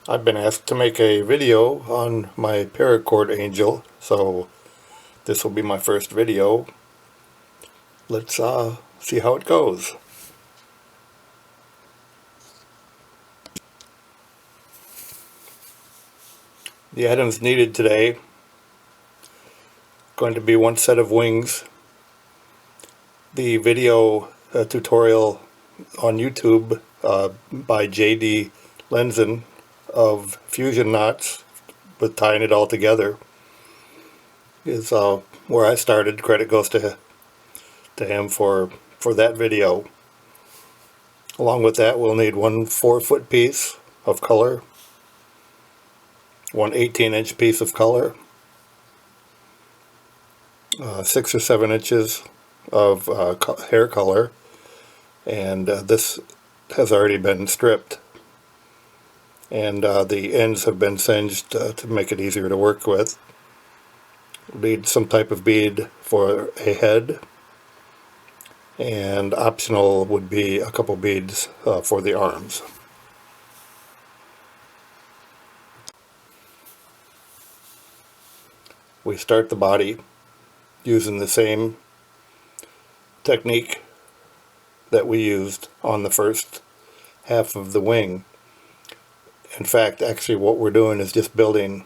I've been asked to make a video on my Paracord Angel, so this will be my first video. Let's see how it goes. The items needed today, going to be one set of wings, the video tutorial on YouTube by J.D. Lenzen of fusion knots with tying it all together is where I started. Credit goes to him for that video. Along with that, we'll need one 4-foot piece of color, one 18-inch piece of color, 6 or 7 inches of hair color, and this has already been stripped, and the ends have been singed to make it easier to work with. Need some type of bead for a head, and optional would be a couple beads for the arms. We start the body using the same technique that we used on the first half of the wing. In fact, actually what we're doing is just building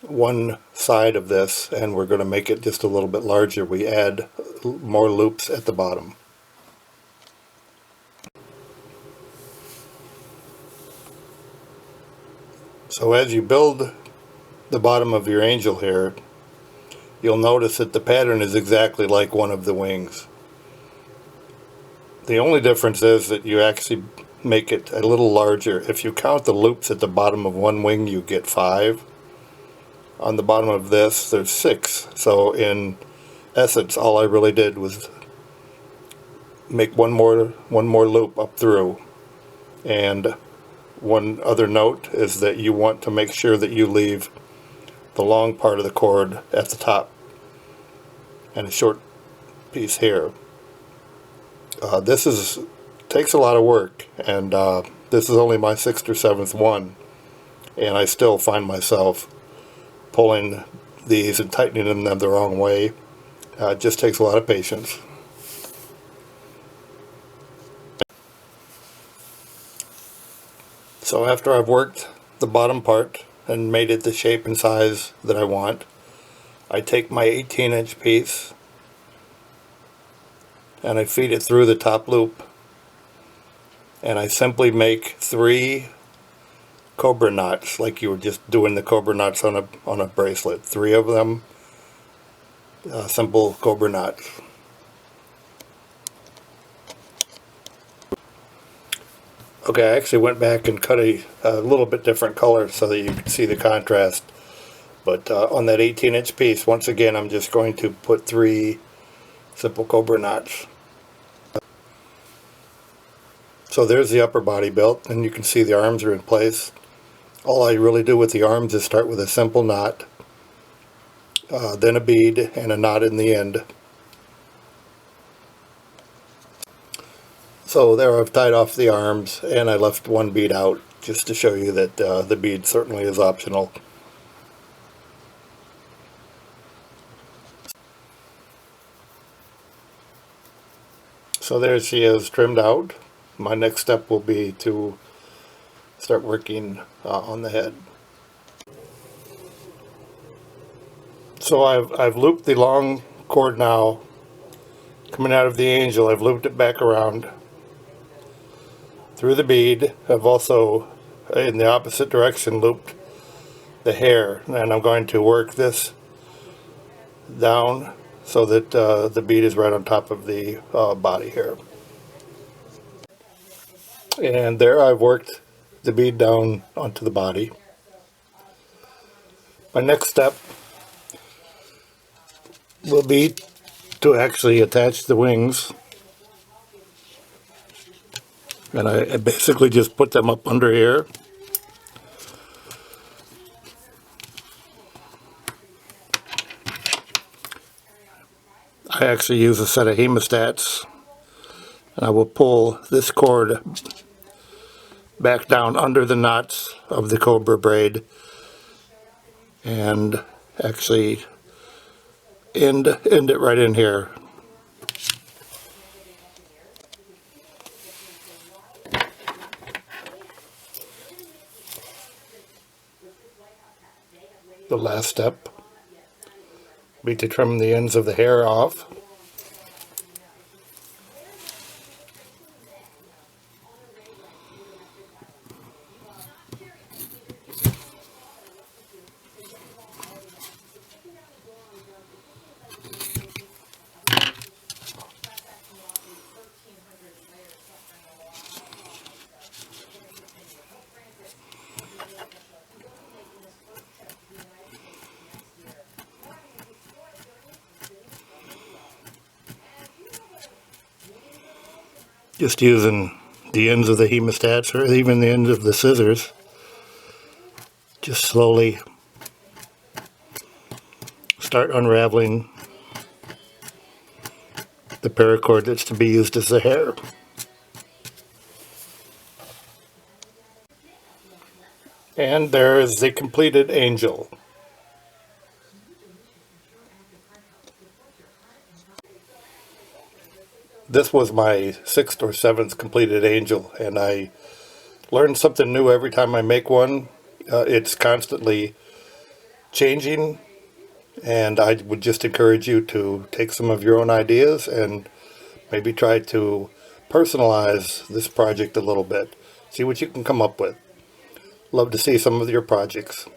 one side of this, and we're going to make it just a little bit larger. We add more loops at the bottom. So as you build the bottom of your angel here, you'll notice that the pattern is exactly like one of the wings. The only difference is that you actually make it a little larger. If you count the loops at the bottom of one wing, you get 5. On the bottom of this, there's 6. So in essence, all I really did was make one more loop up through. And one other note is that you want to make sure that you leave the long part of the cord at the top and a short piece here. This takes a lot of work, and this is only my 6th or 7th one, and I still find myself pulling these and tightening them the wrong way. It just takes a lot of patience. So after I've worked the bottom part and made it the shape and size that I want, I take my 18-inch piece and I feed it through the top loop, and I simply make 3 cobra knots, like you were just doing the cobra knots on a bracelet. 3 of them, simple cobra knots. Okay, I actually went back and cut a little bit different color so that you could see the contrast. But on that 18-inch piece, once again, I'm just going to put 3 simple cobra knots. So there's the upper body built, and you can see the arms are in place. All I really do with the arms is start with a simple knot, then a bead, and a knot in the end. So there I've tied off the arms, and I left one bead out just to show you that the bead certainly is optional. So there she is, trimmed out. My next step will be to start working on the head. So I've looped the long cord now coming out of the angel. I've looped it back around through the bead. I've also, in the opposite direction, looped the hair, and I'm going to work this down so that the bead is right on top of the body here. And there I've worked the bead down onto the body. My next step will be to actually attach the wings, and I basically just put them up under here. I actually use a set of hemostats, and I will pull this cord back down under the knots of the cobra braid and actually end it right in here. The last step will be to trim the ends of the hair off. Just using the ends of the hemostats or even the ends of the scissors. Just slowly start unraveling the paracord that's to be used as the hair. And there is the completed angel. This was my 6th or 7th completed angel, and I learn something new every time I make one. It's constantly changing, and I would just encourage you to take some of your own ideas and maybe try to personalize this project a little bit. See what you can come up with. Love to see some of your projects.